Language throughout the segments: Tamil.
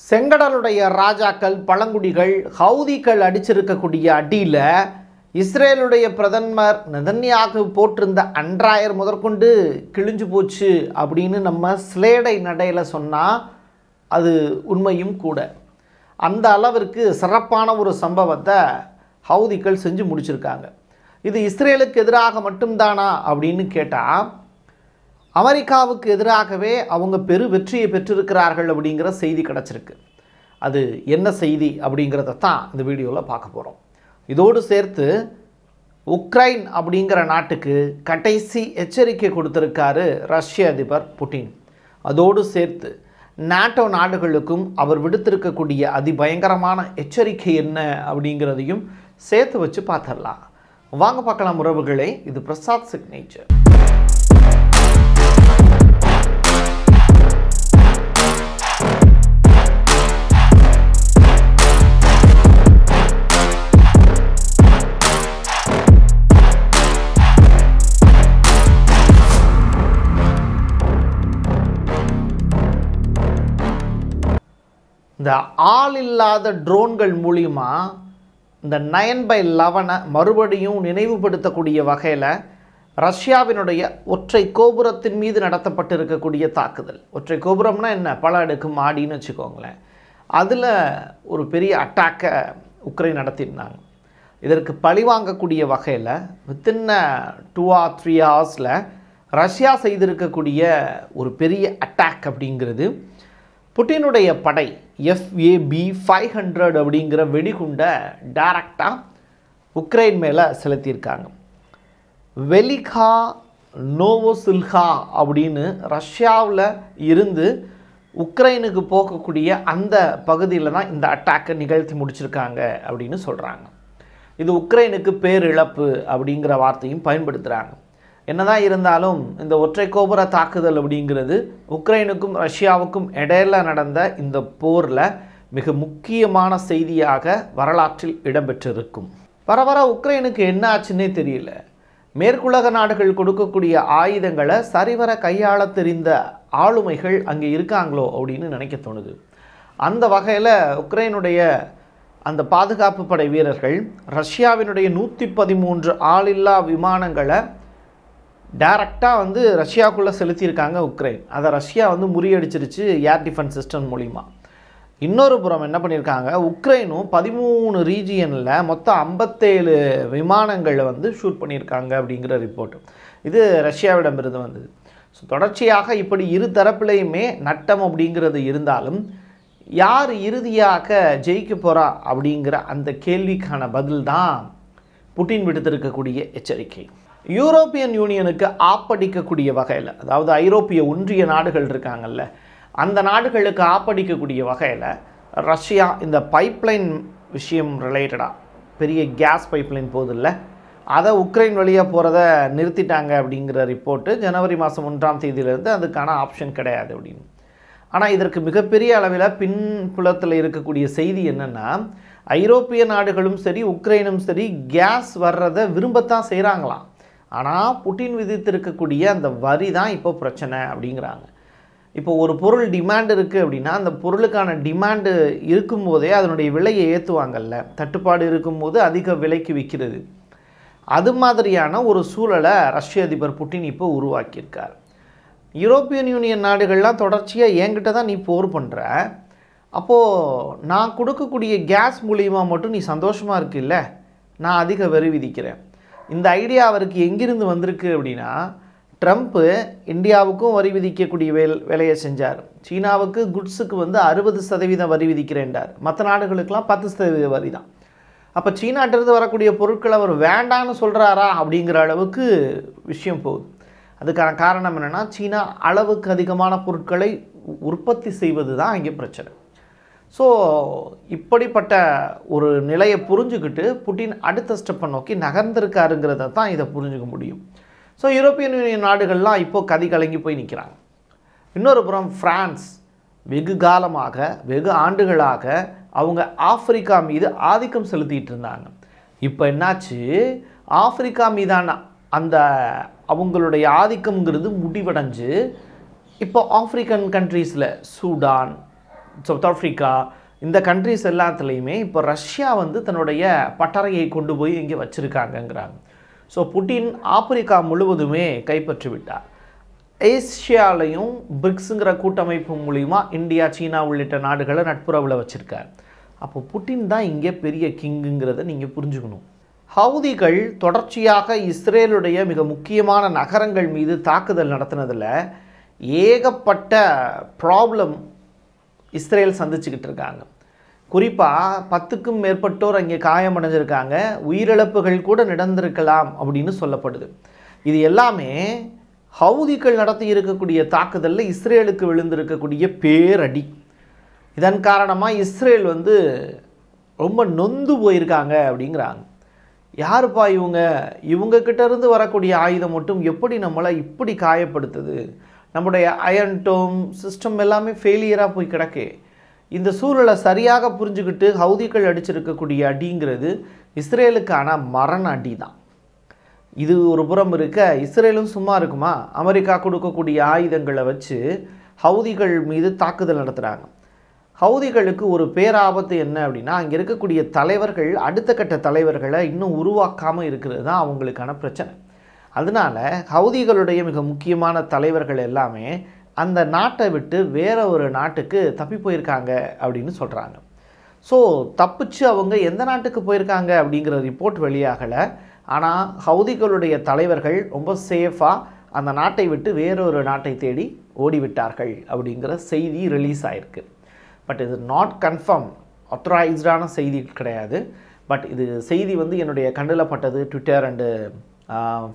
செங்கடலுடைய ராஜாக்கள் பழங்குடிகள் ஹவுதிகள் அடிச்சிருக்கக்கூடிய அடியில் இஸ்ரேலுடைய பிரதமர் நெதன்யாகு போட்டிருந்த அண்ட்ராயர் முதற்கொண்டு கிழிஞ்சு போச்சு அப்படின்னு நம்ம ஸ்லேடை நடையில் சொன்னால் அது உண்மையும் கூட. அந்த அளவிற்கு சிறப்பான ஒரு சம்பவத்தை ஹவுதிகள் செஞ்சு முடிச்சிருக்காங்க. இது இஸ்ரேலுக்கு எதிராக மட்டும்தானா அப்படின்னு கேட்டால் அமெரிக்காவுக்கு எதிராகவே அவங்க பெரு வெற்றியை பெற்றிருக்கிறார்கள் அப்படிங்கிற செய்தி கிடச்சிருக்கு. அது என்ன செய்தி அப்படிங்கிறத தான் இந்த வீடியோவில் பார்க்க போகிறோம். இதோடு சேர்த்து உக்ரைன் அப்படிங்கிற நாட்டுக்கு கடைசி எச்சரிக்கை கொடுத்துருக்காரு ரஷ்ய அதிபர் புட்டின். அதோடு சேர்த்து நாட்டோ நாடுகளுக்கும் அவர் விடுத்திருக்கக்கூடிய அதிபயங்கரமான எச்சரிக்கை என்ன அப்படிங்கிறதையும் சேர்த்து வச்சு பார்த்துடலாம். வாங்க பார்க்கலாம் உறவுகளே. இது பிரசாத் சிக்னேச்சர். இந்த ஆள் இல்லாத ட்ரோன்கள் மூலிமா இந்த 9/11 மறுபடியும் நினைவுபடுத்தக்கூடிய வகையில் ரஷ்யாவினுடைய ஒற்றை கோபுரத்தின் மீது நடத்தப்பட்டிருக்கக்கூடிய தாக்குதல். ஒற்றை கோபுரம்னா என்ன, பல அடுக்கு மாடின்னு வச்சுக்கோங்களேன். அதில் ஒரு பெரிய அட்டாக்கை உக்ரைன் நடத்தியிருந்தாங்க. இதற்கு பழிவாங்கக்கூடிய வகையில் வித்தின் 2 or 3 hours ரஷ்யா செய்திருக்கக்கூடிய ஒரு பெரிய அட்டாக் அப்படிங்கிறது புட்டினுடைய படை FAB-500 அப்படிங்கிற வெடிகுண்டை டைரக்டாக உக்ரைன் மேலே செலுத்தியிருக்காங்க. வெலிகா நோவோசில்ஹா அப்படின்னு ரஷ்யாவில் இருந்து உக்ரைனுக்கு போகக்கூடிய அந்த பகுதியில் தான் இந்த அட்டாக்கை நிகழ்த்தி முடிச்சிருக்காங்க அப்படின்னு சொல்கிறாங்க. இது உக்ரைனுக்கு பேரிழப்பு அப்படிங்கிற வார்த்தையும் பயன்படுத்துகிறாங்க. என்னதான் இருந்தாலும் இந்த ஒற்றை கோபுர தாக்குதல் அப்படிங்கிறது உக்ரைனுக்கும் ரஷ்யாவுக்கும் இடையில நடந்த இந்த போரில் மிக முக்கியமான செய்தியாக வரலாற்றில் இடம்பெற்றிருக்கும். வர வர உக்ரைனுக்கு என்ன ஆச்சுன்னே தெரியல. மேற்குலக நாடுகள் கொடுக்கக்கூடிய ஆயுதங்களை சரிவர கையாள தெரிந்த ஆளுமைகள் அங்கே இருக்காங்களோ அப்படின்னு நினைக்க தோணுது. அந்த வகையில் உக்ரைனுடைய அந்த பாதுகாப்பு படை வீரர்கள் ரஷ்யாவினுடைய 113 ஆளில்லா விமானங்களை டைரக்டாக ரஷ்யாவுக்குள்ளே செலுத்தியிருக்காங்க உக்ரைன். அதை ரஷ்யா முறியடிச்சிருச்சு ஏர் டிஃபென்ஸ் சிஸ்டம் மூலிமா. இன்னொரு புறம் என்ன பண்ணியிருக்காங்க, உக்ரைனும் 13 ரீஜியனில் மொத்தம் 57 விமானங்களை ஷூட் பண்ணியிருக்காங்க அப்படிங்கிற ரிப்போர்ட். இது ரஷ்யாவிடமிருந்து வந்தது. ஸோ தொடர்ச்சியாக இப்படி இரு தரப்புலையுமே நட்டம் அப்படிங்கிறது இருந்தாலும் யார் இறுதியாக ஜெயிக்க போகிறா அப்படிங்கிற அந்த கேள்விக்கான பதில் தான் புட்டின் விடுத்திருக்கக்கூடிய எச்சரிக்கை. யூரோப்பியன் யூனியனுக்கு ஆப்படிக்கக்கூடிய வகையில், அதாவது ஐரோப்பிய ஒன்றிய நாடுகள் இருக்காங்கல்ல, அந்த நாடுகளுக்கு ஆப்படிக்கக்கூடிய வகையில் ரஷ்யா இந்த பைப்லைன் விஷயம் ரிலேட்டடாக பெரிய கேஸ் பைப்லைன் போதில்லை, அதை உக்ரைன் வழியாக போகிறத நிறுத்திட்டாங்க அப்படிங்கிற ரிப்போர்ட்டு ஜனவரி மாதம் 1ஆம் தேதியிலேருந்து அதுக்கான ஆப்ஷன் கிடையாது அப்படின்னு. ஆனால் இதற்கு மிகப்பெரிய அளவில் பின்புலத்தில் இருக்கக்கூடிய செய்தி என்னென்னா, ஐரோப்பிய நாடுகளும் சரி உக்ரைனும் சரி கேஸ் வர்றதை விரும்பத்தான் செய்கிறாங்களாம். ஆனால் புட்டின் விதித்திருக்கக்கூடிய அந்த வரி தான் இப்போ பிரச்சனை அப்படிங்கிறாங்க. இப்போ ஒரு பொருள் டிமாண்ட் இருக்குது அப்படின்னா அந்த பொருளுக்கான டிமாண்டு இருக்கும்போதே அதனுடைய விலையை ஏற்றுவாங்கல்ல, தட்டுப்பாடு இருக்கும்போது அதிக விலைக்கு விற்கிறது. அது மாதிரியான ஒரு சூழலை ரஷ்ய அதிபர் புட்டின் இப்போ உருவாக்கியிருக்கார். யூரோப்பியன் யூனியன் நாடுகள்லாம் தொடர்ச்சியாக என்கிட்ட தான் நீ போர் பண்ணுற, அப்போது நான் கொடுக்கக்கூடிய கேஸ் மூலியமாக மட்டும் நீ சந்தோஷமாக இருக்குல்ல, நான் அதிக வரி விதிக்கிறேன். இந்த ஐடியா அவருக்கு எங்கிருந்து வந்திருக்கு அப்படின்னா, ட்ரம்ப்பு இந்தியாவுக்கும் வரி விதிக்கக்கூடிய வேலையை செஞ்சார். சீனாவுக்கு குட்ஸுக்கு 60% வரி விதிக்கிறேன்டார். மற்ற நாடுகளுக்கெல்லாம் 10% வரி தான். அப்போ சீனாட்டிருந்து வரக்கூடிய பொருட்கள் அவர் வேண்டான்னு சொல்கிறாரா அப்படிங்கிற அளவுக்கு விஷயம் போகுது. அதுக்கான காரணம் என்னென்னா, சீனா அளவுக்கு அதிகமான பொருட்களை உற்பத்தி செய்வது தான் இங்கே பிரச்சனை. ஸோ இப்படிப்பட்ட ஒரு நிலையை புரிஞ்சுக்கிட்டு புட்டின் அடுத்த ஸ்டெப்பை நோக்கி நகர்ந்திருக்காருங்கிறத தான் இதை புரிஞ்சுக்க முடியும். ஸோ யூரோப்பியன் யூனியன் நாடுகள்லாம் இப்போது கதி கலங்கி போய் நிற்கிறாங்க. இன்னொரு புறம் ஃப்ரான்ஸ் வெகு காலமாக வெகு ஆண்டுகளாக அவங்க ஆப்பிரிக்கா மீது ஆதிக்கம் செலுத்திட்டு இருந்தாங்க. இப்போ என்னாச்சு, ஆப்பிரிக்கா மீதான அந்த அவங்களுடைய ஆதிக்கம்ங்கிறது முடிவடைஞ்சு இப்போ ஆப்பிரிக்கன் கண்ட்ரீஸில் சூடான், சவுத் ஆஃப்ரிக்கா, இந்த கண்ட்ரிஸ் எல்லாத்துலேயுமே இப்போ ரஷ்யா வந்து தன்னுடைய பட்டறையை கொண்டு போய் இங்கே வச்சுருக்காங்கங்கிறாங்க. ஸோ புட்டின் ஆப்பிரிக்கா முழுவதுமே கைப்பற்றி விட்டார். ஏசியாலையும் பிரிக்ஸுங்கிற கூட்டமைப்பு மூலிமா இந்தியா, சீனா உள்ளிட்ட நாடுகளை நட்புறவில் வச்சுருக்கார். அப்போ புட்டின் தான் இங்கே பெரிய கிங்குங்கிறத நீங்கள் புரிஞ்சுக்கணும். ஹவுதிகள் தொடர்ச்சியாக இஸ்ரேலுடைய மிக முக்கியமான நகரங்கள் மீது தாக்குதல் நடத்தினதில் ஏகப்பட்ட ப்ராப்ளம் இஸ்ரேல் சந்திச்சுக்கிட்டு இருக்காங்க. குறிப்பாக 10க்கும் மேற்பட்டோர் அங்கே காயமடைஞ்சிருக்காங்க, உயிரிழப்புகள் கூட நடந்திருக்கலாம் அப்படின்னு சொல்லப்படுது. இது எல்லாமே ஹவுதிகள் நடத்தி இருக்கக்கூடிய தாக்குதலில் இஸ்ரேலுக்கு விழுந்திருக்கக்கூடிய பேரடி. இதன் காரணமாக இஸ்ரேல் வந்து ரொம்ப நொந்து போயிருக்காங்க அப்படிங்கிறாங்க. யாருப்பா இவங்கக்கிட்ட இருந்து வரக்கூடிய ஆயுதம் மட்டும் எப்படி நம்மளை இப்படி காயப்படுத்துது, நம்முடைய அயன் டோம் சிஸ்டம் எல்லாமே ஃபெயிலியராக போய் கிடக்கே. இந்த சூழலை சரியாக புரிஞ்சுக்கிட்டு ஹவுதிகள் அடிச்சிருக்கக்கூடிய அடிங்கிறது இஸ்ரேலுக்கான மரண அடி தான். இது ஒரு புறம் இருக்க, இஸ்ரேலும் சும்மா இருக்குமா? அமெரிக்கா கொடுக்கக்கூடிய ஆயுதங்களை வச்சு ஹவுதிகள் மீது தாக்குதல் நடத்துகிறாங்க. ஹவுதிகளுக்கு ஒரு பேராபத்து என்ன அப்படின்னா, அங்கே இருக்கக்கூடிய தலைவர்கள் அடுத்த கட்ட தலைவர்களை இன்னும் உருவாக்காமல் இருக்கிறது தான் அவங்களுக்கான பிரச்சனை. அதனால் ஹவுதிகளுடைய மிக முக்கியமான தலைவர்கள் எல்லாமே அந்த நாட்டை விட்டு வேற ஒரு நாட்டுக்கு தப்பி போயிருக்காங்க அப்படின்னு சொல்கிறாங்க. ஸோ தப்பிச்சு அவங்க எந்த நாட்டுக்கு போயிருக்காங்க அப்படிங்கிற ரிப்போர்ட் வெளியாகலை. ஆனால் ஹவுதிகளுடைய தலைவர்கள் ரொம்ப சேஃபாக அந்த நாட்டை விட்டு வேறொரு நாட்டை தேடி ஓடிவிட்டார்கள் அப்படிங்கிற செய்தி ரிலீஸ் ஆகிருக்கு. பட் இது நாட் கன்ஃபார்ம், ஆத்தரைஸ்டான செய்தி கிடையாது. பட் இது செய்தி வந்து என்னுடைய கண்ணில் பட்டது. ட்விட்டர் அண்டு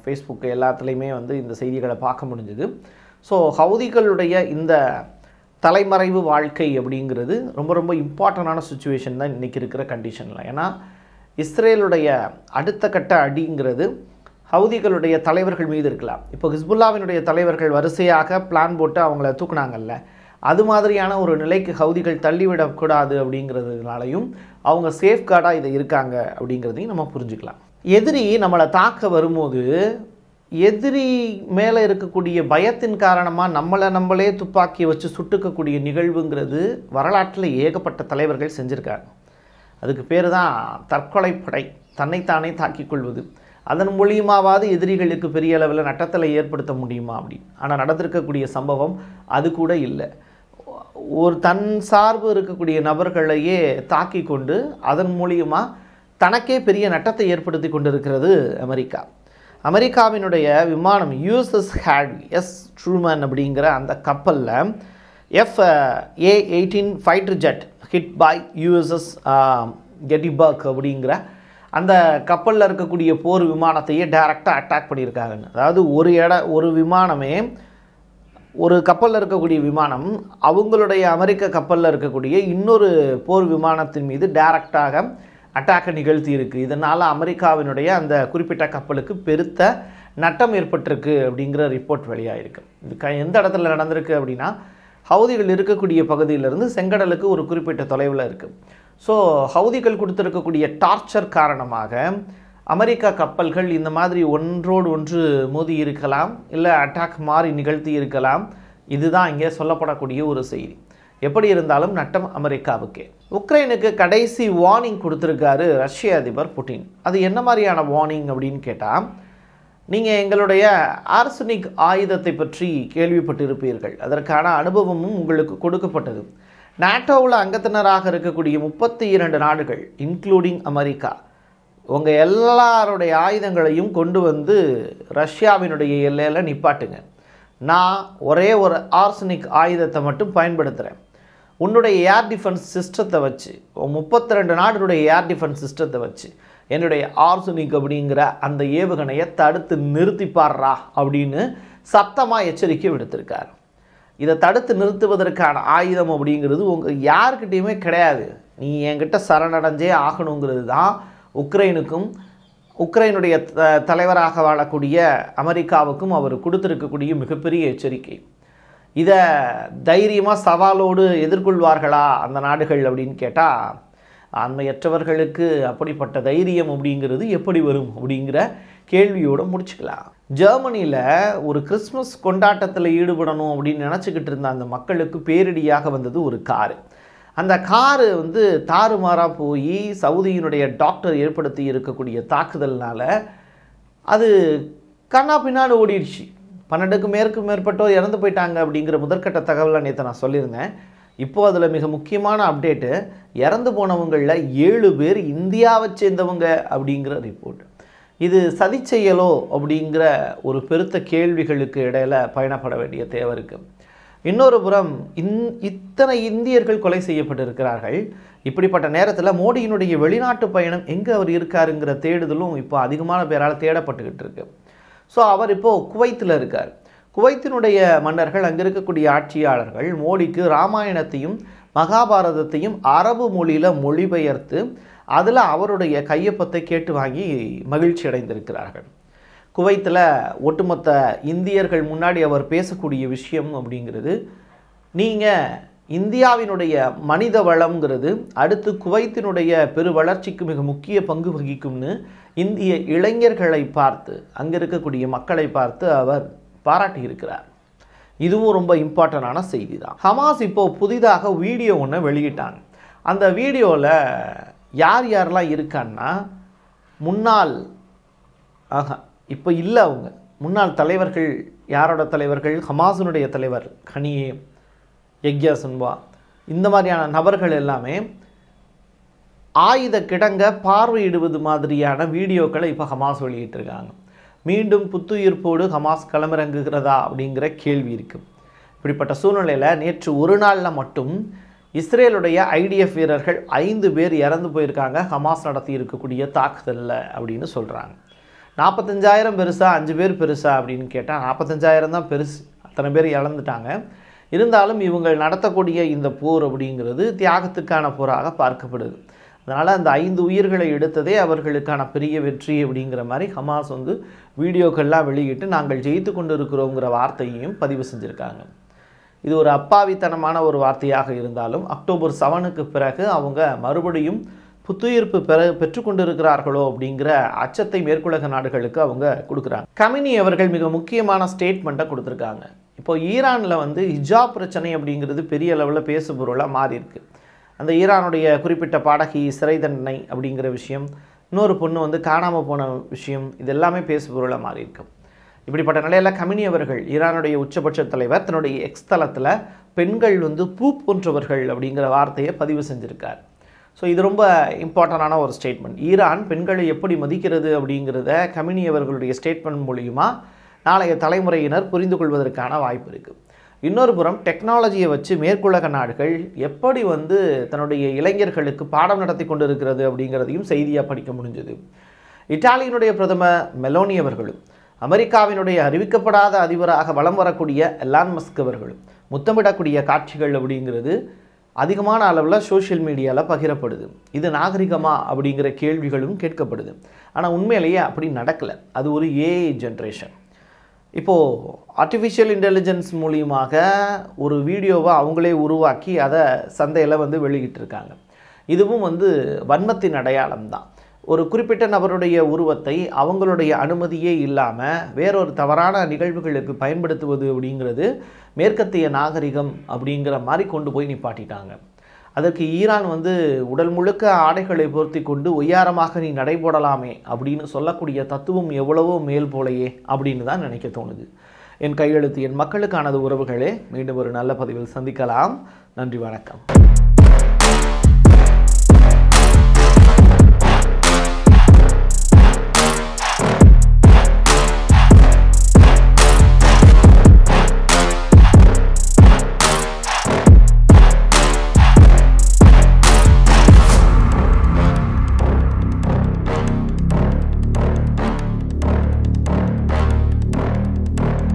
ஃபேஸ்புக் எல்லாத்துலேயுமே வந்து இந்த செய்திகளை பார்க்க முடிஞ்சுது. ஸோ ஹவுதிகளுடைய இந்த தலைமறைவு வாழ்க்கை அப்படிங்கிறது ரொம்ப ரொம்ப இம்பார்ட்டண்டான சுச்சுவேஷன் தான் இன்றைக்கி இருக்கிற கண்டிஷனில். ஏன்னா இஸ்ரேலுடைய அடுத்த கட்ட அடிங்கிறது ஹவுதிகளுடைய தலைவர்கள் மீது இருக்கலாம். இப்போ ஹிஸ்புல்லாவினுடைய தலைவர்கள் வரிசையாக பிளான் போட்டு அவங்கள தூக்குனாங்கல்ல, அது மாதிரியான ஒரு நிலைக்கு ஹவுதிகள் தள்ளிவிடக்கூடாது அப்படிங்கிறதுனாலையும் அவங்க சேஃப்கார்டாக இதை இருக்காங்க அப்படிங்கிறதையும் நம்ம புரிஞ்சுக்கலாம். எதிரி நம்மளை தாக்க வரும்போது எதிரி மேலே இருக்கக்கூடிய பயத்தின் காரணமாக நம்மளே துப்பாக்கியை வச்சு சுட்டுக்கக்கூடிய நிகழ்வுங்கிறது வரலாற்றில் ஏகப்பட்ட தலைவர்கள் செஞ்சுருக்காங்க. அதுக்கு பேர் தான் தற்கொலைப்படை, தன்னைத்தானே தாக்கிக் கொள்வது. அதன் மூலியமாவது எதிரிகளுக்கு பெரிய அளவில் நட்டத்தில் ஏற்படுத்த முடியுமா அப்படின்னு. ஆனால் நடந்திருக்கக்கூடிய சம்பவம் அது கூட இல்லை. ஒரு தன் சார்பு இருக்கக்கூடிய நபர்களையே தாக்கி கொண்டு அதன் மூலியமாக தனக்கே பெரிய நட்டத்தை ஏற்படுத்தி கொண்டிருக்கிறது அமெரிக்கா. அமெரிக்காவினுடைய விமானம் USS ஹேட்வி எஸ் ட்ரூமன் அப்படிங்கிற அந்த கப்பலில் FA-18 fighter jet hit by USS Gettysburg அப்படிங்கிற அந்த கப்பலில் இருக்கக்கூடிய போர் விமானத்தையே டைரெக்டாக அட்டாக் பண்ணியிருக்காங்க. அதாவது ஒரு விமானமே, ஒரு கப்பலில் இருக்கக்கூடிய விமானம் அவங்களுடைய அமெரிக்க கப்பலில் இருக்கக்கூடிய இன்னொரு போர் விமானத்தின் மீது டைரெக்டாக அட்டாக்கை நிகழ்த்தி இருக்குது. இதனால் அமெரிக்காவினுடைய அந்த குறிப்பிட்ட கப்பலுக்கு பெருத்த நட்டம் ஏற்பட்டிருக்கு அப்படிங்கிற ரிப்போர்ட் வெளியாகிருக்கு. இது எந்த இடத்துல நடந்திருக்கு அப்படின்னா, ஹவுதிகள் இருக்கக்கூடிய பகுதியிலிருந்து செங்கடலுக்கு ஒரு குறிப்பிட்ட தொலைவில் இருக்குது. ஸோ ஹவுதிகள் கொடுத்துருக்கக்கூடிய டார்ச்சர் காரணமாக அமெரிக்கா கப்பல்கள் இந்த மாதிரி ஒன்றோடு ஒன்று மோதி இருக்கலாம், இல்லை அட்டாக் மாதிரி நிகழ்த்தி இருக்கலாம். இதுதான் இங்கே சொல்லப்படக்கூடிய ஒரு செய்தி. எப்படி இருந்தாலும் நட்டம் அமெரிக்காவுக்கே. உக்ரைனுக்கு கடைசி வார்னிங் கொடுத்துருக்காரு ரஷ்ய அதிபர் புட்டின். அது என்ன மாதிரியான வார்னிங் அப்படின்னு கேட்டால், நீங்கள் எங்களுடைய ஆர்சனிக் ஆயுதத்தை பற்றி கேள்விப்பட்டிருப்பீர்கள், அதற்கான அனுபவமும் உங்களுக்கு கொடுக்கப்பட்டது. நாட்டோவில் அங்கத்தினராக இருக்கக்கூடிய 32 நாடுகள் இன்க்ளூடிங் அமெரிக்கா, உங்கள் எல்லாருடைய ஆயுதங்களையும் கொண்டு வந்து ரஷ்யாவினுடைய எல்லையில் நிப்பாட்டுங்க. நான் ஒரே ஒரு ஆர்சனிக் ஆயுதத்தை மட்டும் பயன்படுத்துகிறேன். உன்னுடைய ஏர் டிஃபென்ஸ் சிஸ்டத்தை வச்சு, 32 நாடுடைய ஏர் டிஃபென்ஸ் சிஸ்டத்தை வச்சு என்னுடைய ஆர்சனிக் அப்படிங்கிற அந்த ஏவுகணையை தடுத்து நிறுத்திப்பாடுறா அப்படின்னு சத்தமாக எச்சரிக்கை விடுத்திருக்கார். இதை தடுத்து நிறுத்துவதற்கான ஆயுதம் அப்படிங்கிறது உங்கள் யாருக்கிட்டையுமே கிடையாது, நீ என்கிட்ட சரணடைஞ்சே ஆகணுங்கிறது தான் உக்ரைனுடைய தலைவராக வாழக்கூடிய அமெரிக்காவுக்கும் அவர் கொடுத்துருக்கக்கூடிய மிகப்பெரிய எச்சரிக்கை. இதை தைரியமாக சவாலோடு எதிர்கொள்வார்களா அந்த நாடுகள் அப்படின்னு கேட்டால், ஆண்மையற்றவர்களுக்கு அப்படிப்பட்ட தைரியம் அப்படிங்கிறது எப்படி வரும் அப்படிங்கிற கேள்வியோடு முடிச்சுக்கலாம். ஜெர்மனியில் ஒரு கிறிஸ்மஸ் கொண்டாட்டத்தில் ஈடுபடணும் அப்படின்னு நினச்சிக்கிட்டு இருந்த அந்த மக்களுக்கு பேரிடியாக வந்தது ஒரு காரு. அந்த காரு வந்து தாறுமாறாக போய் சவுதியினுடைய டாக்டர் ஏற்படுத்தி இருக்கக்கூடிய தாக்குதல்னால அது கண்ணா பின்னாடி ஓடிடுச்சு. 12க்கும் மேற்பட்டோர் இறந்து போயிட்டாங்க அப்படிங்கிற முதற்கட்ட தகவலை நேற்று நான் சொல்லியிருந்தேன். இப்போது அதில் மிக முக்கியமான அப்டேட்டு, இறந்து போனவங்களில் 7 பேர் இந்தியாவை சேர்ந்தவங்க அப்படிங்கிற ரிப்போர்ட். இது சதி செயலோ அப்படிங்கிற ஒரு பெருத்த கேள்விகளுக்கு இடையில் பயணப்பட வேண்டிய தேவை இருக்குது. இன்னொரு புறம் இத்தனை இந்தியர்கள் கொலை செய்யப்பட்டிருக்கிறார்கள். இப்படிப்பட்ட நேரத்தில் மோடியினுடைய வெளிநாட்டு பயணம் எங்கே அவர் இருக்காருங்கிற தேடுதலும் இப்போ அதிகமான பேரால் தேடப்பட்டுக்கிட்டு இருக்கு. ஸோ அவர் இப்போது குவைத்தில் இருக்கார். குவைத்தினுடைய மன்னர்கள், அங்கே இருக்கக்கூடிய ஆட்சியாளர்கள் மோடிக்கு ராமாயணத்தையும் மகாபாரதத்தையும் அரபு மொழியில் மொழிபெயர்த்து அதில் அவருடைய கையொப்பத்தை கேட்டு வாங்கி மகிழ்ச்சி அடைந்திருக்கிறார்கள். குவைத்தில் ஒட்டுமொத்த இந்தியர்கள் முன்னாடி அவர் பேசக்கூடிய விஷயம் அப்படிங்கிறது, நீங்கள் இந்தியாவினுடைய மனித வளம்ங்கிறது அடுத்து குவைத்தினுடைய பெரு வளர்ச்சிக்கு மிக முக்கிய பங்கு வகிக்கும்னு இந்திய இளைஞர்களை பார்த்து, அங்கே இருக்கக்கூடிய மக்களை பார்த்து அவர் பாராட்டியிருக்கிறார். இதுவும் ரொம்ப இம்பார்ட்டண்டான செய்தி தான். ஹமாஸ் இப்போது புதிதாக வீடியோ ஒன்று வெளியிட்டாங்க. அந்த வீடியோவில் யாரெல்லாம் இருக்கான்னா, முன்னாள் இப்போ இல்லை அவங்க முன்னாள் தலைவர்கள். யாரோட தலைவர்கள்? ஹமாஸினுடைய தலைவர் கனியே, யக்யா சின்வா, இந்த மாதிரியான நபர்கள் எல்லாமே ஆயுத கிடங்க பார்வையிடுவது மாதிரியான வீடியோக்களை இப்போ ஹமாஸ் வெளியிட்டிருக்காங்க. மீண்டும் புத்துயிர்ப்போடு ஹமாஸ் களமிறங்குகிறதா அப்படிங்கிற கேள்வி இருக்குது. இப்படிப்பட்ட சூழ்நிலையில் நேற்று ஒரு நாளில் மட்டும் இஸ்ரேலுடைய IDF வீரர்கள் 5 பேர் இறந்து போயிருக்காங்க ஹமாஸ் நடத்தி இருக்கக்கூடிய தாக்குதலில் அப்படின்னு சொல்கிறாங்க. 45,000 பெருசா 5 பேர் பெருசா அப்படின்னு கேட்டால் 45,000 தான் பெருசு. அத்தனை பேர் இழந்துட்டாங்க. இருந்தாலும் இவங்க நடத்தக்கூடிய இந்த போர் அப்படிங்கிறது தியாகத்துக்கான போராக பார்க்கப்படுது. அதனால் அந்த 5 உயிர்களை எடுத்ததே அவர்களுக்கான பெரிய வெற்றி அப்படிங்கிற மாதிரி ஹமாஸ் வந்து வீடியோக்கள்லாம் வெளியிட்டு நாங்கள் ஜெயித்து கொண்டு இருக்கிறோங்கிற வார்த்தையையும் பதிவு செஞ்சுருக்காங்க. இது ஒரு அப்பாவித்தனமான ஒரு வார்த்தையாக இருந்தாலும் அக்டோபர் 7க்கு பிறகு அவங்க மறுபடியும் புத்துயிர்ப்பு பெற்றுக்கொண்டு இருக்கிறார்களோ அப்படிங்கிற அச்சத்தை மேற்குலக நாடுகளுக்கு அவங்க கொடுக்குறாங்க. கமினி அவர்கள் மிக முக்கியமான ஸ்டேட்மெண்ட்டை கொடுத்துருக்காங்க. இப்போ ஈரானில் வந்து ஹிஜாப் பிரச்சனை அப்படிங்கிறது பெரிய அளவில் பேசுபொருளாக மாறி இருக்கு. அந்த ஈரானுடைய குறிப்பிட்ட பாடகி சிறை தண்டனை அப்படிங்கிற விஷயம், இன்னொரு பொண்ணு வந்து காணாமல் போன விஷயம், இது எல்லாமே பேசுபொருளாக மாறி இருக்கு. இப்படிப்பட்ட நிலையில் கமினி அவர்கள், ஈரானுடைய உச்சபட்ச தலைவர், தன்னுடைய எக்ஸ் தளத்தில் பெண்கள் வந்து பூ போன்றவர்கள் அப்படிங்கிற வார்த்தையை பதிவு செஞ்சுருக்கார். ஸோ இது ரொம்ப இம்பார்ட்டண்டான ஒரு ஸ்டேட்மெண்ட். ஈரான் பெண்களை எப்படி மதிக்கிறது அப்படிங்கிறத கமினி அவர்களுடைய ஸ்டேட்மெண்ட் மூலிமா நாளைய தலைமுறையினர் புரிந்து கொள்வதற்கான வாய்ப்பு இருக்குது. இன்னொரு புறம் டெக்னாலஜியை வச்சு மேற்குலக நாடுகள் எப்படி வந்து தன்னுடைய இளைஞர்களுக்கு பாடம் நடத்தி கொண்டு இருக்கிறது அப்படிங்கிறதையும் செய்தியாக படிக்க முடிஞ்சது. இத்தாலியினுடைய பிரதமர் மெலோனி அவர்களும் அமெரிக்காவினுடைய அறிவிக்கப்படாத அதிபராக வலம் வரக்கூடிய எலான் மஸ்க் அவர்களும் முத்தமிடக்கூடிய காட்சிகள் அப்படிங்கிறது அதிகமான அளவில் சோஷியல் மீடியாவில் பகிரப்படுது. இது நாகரிகமா அப்படிங்கிற கேள்விகளும் கேட்கப்படுது. ஆனால் உண்மையிலேயே அப்படி நடக்கலை. அது ஒரு AI ஜென்ரேஷன். இப்போது ஆர்டிஃபிஷியல் இன்டெலிஜென்ஸ் மூலியமாக ஒரு வீடியோவை அவங்களே உருவாக்கி அதை சந்தையில் வந்து வெளியிட்டிருக்காங்க. இதுவும் வந்து வன்மத்தின் அடையாளம் தான். ஒரு குறிப்பிட்ட நபருடைய உருவத்தை அவங்களுடைய அனுமதியே இல்லாமல் வேறொரு தவறான நிகழ்வுகளுக்கு பயன்படுத்துவது அப்படிங்கிறது மேற்கத்திய நாகரிகம் அப்படிங்கிற மாதிரி கொண்டு போய் நிப்பாட்டிட்டாங்க. அதற்கு ஈரான் வந்து உடல் முழுக்க ஆடைகளை பொருத்தி கொண்டு ஒய்யாரமாக நீ நடைபோடலாமே அப்படின்னு சொல்லக்கூடிய தத்துவம் எவ்வளவோ மேல் போலையே அப்படின்னு தான் நினைக்க தோணுது. என் கையெழுத்து என் மக்களுக்கானது உறவுகளே. மீண்டும் ஒரு நல்ல பதிவில் சந்திக்கலாம். நன்றி, வணக்கம்.